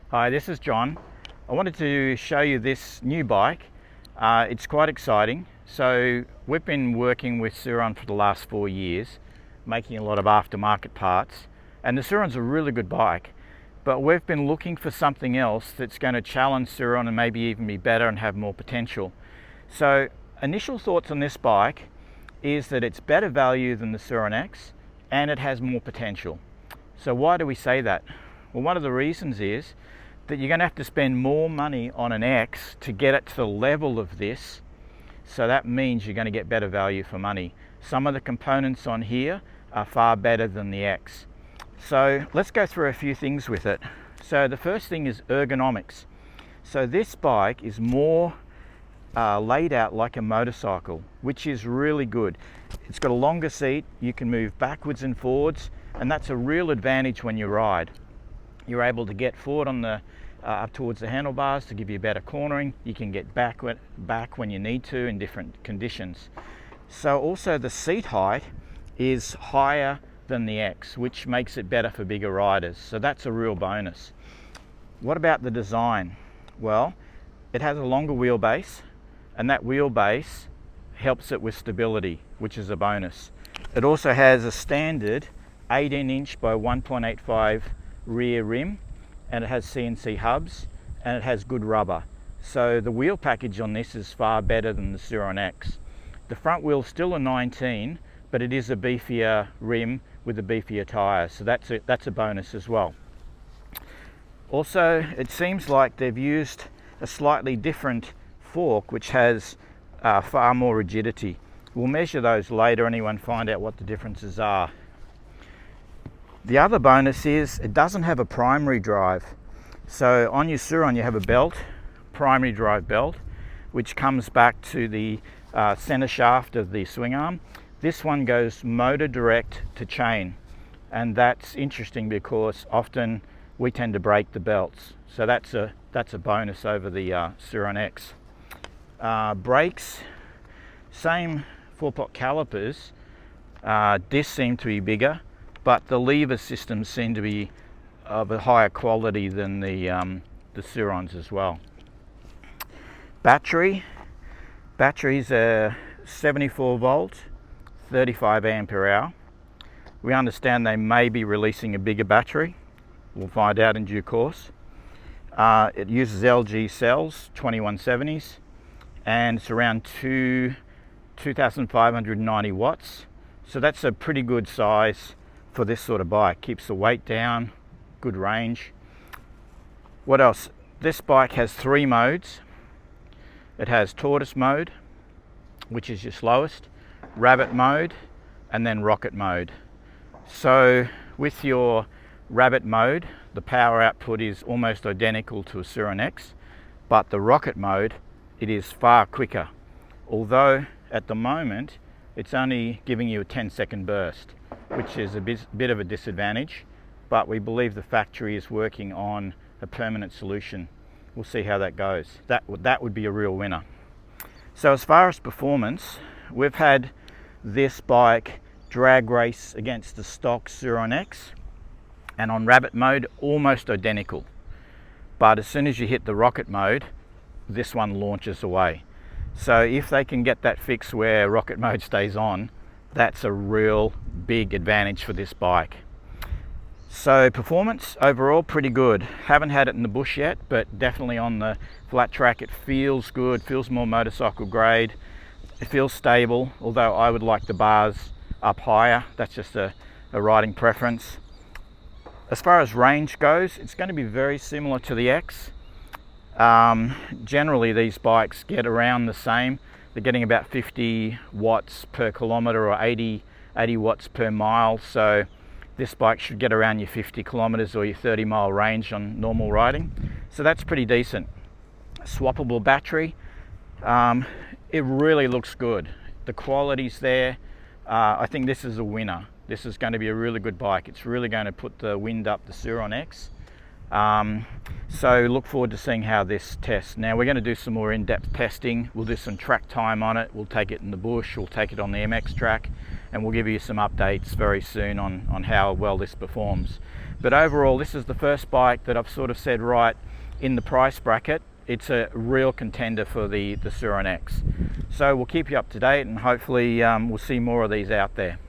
Hi, this is John. I wanted to show you this new bike. It's quite exciting. So we've been working with Surron for the last 4 years, making a lot of aftermarket parts. And the Surron's a really good bike, but we've been looking for something else that's going to challenge Surron and maybe even be better and have more potential. So initial thoughts on this bike is that it's better value than the Surron X and it has more potential. So why do we say that? Well, one of the reasons is that you're going to have to spend more money on an X to get it to the level of this. So that means you're going to get better value for money. Some of the components on here are far better than the X. So let's go through a few things with it. So the first thing is ergonomics. So this bike is more laid out like a motorcycle, which is really good. It's got a longer seat, you can move backwards and forwards, and that's a real advantage when you ride. You're able to get forward on the up towards the handlebars to give you better cornering. You can get back when you need to in different conditions. So also the seat height is higher than the X, which makes it better for bigger riders. So that's a real bonus. What about the design? Well, it has a longer wheelbase, and that wheelbase helps it with stability, which is a bonus. It also has a standard 18-inch by 1.85 rear rim, and it has CNC hubs, and it has good rubber. So the wheel package on this is far better than the Surron X. The front wheel's still a 19, but it is a beefier rim with a beefier tyre, so that's a bonus as well. Also, it seems like they've used a slightly different fork which has far more rigidity. We'll measure those later anyway and find out what the differences are. The other bonus is it doesn't have a primary drive. So on your Surron you have a belt, primary drive belt, which comes back to the center shaft of the swing arm. This one goes motor direct to chain, and that's interesting because often we tend to break the belts. So that's a bonus over the Surron X. Brakes, same 4-pot calipers. Discs seem to be bigger, but the lever systems seem to be of a higher quality than the Surrons as well. Battery's a 74 volt, 35 ampere hour. We understand they may be releasing a bigger battery. We'll find out in due course. It uses LG cells, 2170s, and it's around 2,590 watts. So that's a pretty good size for this sort of bike. Keeps the weight down, good range. What else? This bike has 3 modes. It has tortoise mode, which is your slowest, rabbit mode, and then rocket mode. So with your rabbit mode, the power output is almost identical to a Surron X, but the rocket mode, it is far quicker. Although at the moment, it's only giving you a 10-second burst, which is a bit of a disadvantage, but we believe the factory is working on a permanent solution. We'll see how that goes. That would be a real winner. So as far as performance, we've had this bike drag race against the stock Surron X, and on rabbit mode, almost identical. But as soon as you hit the rocket mode, this one launches away. So if they can get that fix where rocket mode stays on, that's a real big advantage for this bike. So performance overall pretty good. Haven't had it in the bush yet, but definitely on the flat track it feels good, feels more motorcycle grade. It feels stable, although I would like the bars up higher. That's just a riding preference. As far as range goes, it's going to be very similar to the X. Generally these bikes get around the same. They're getting about 50 watts per kilometre or 80 watts per mile. So this bike should get around your 50 kilometres or your 30-mile range on normal riding. So that's pretty decent. Swappable battery. It really looks good. The quality's there. I think this is a winner. This is going to be a really good bike. It's really going to put the wind up the Surron X. So look forward to seeing how this tests. Now we're going to do some more in-depth testing. We'll do some track time on it. We'll take it in the bush, we'll take it on the MX track, and we'll give you some updates very soon on how well this performs. But overall, this is the first bike that I've sort of said, right, in the price bracket, it's a real contender for the Surron X. So we'll keep you up to date, and hopefully we'll see more of these out there.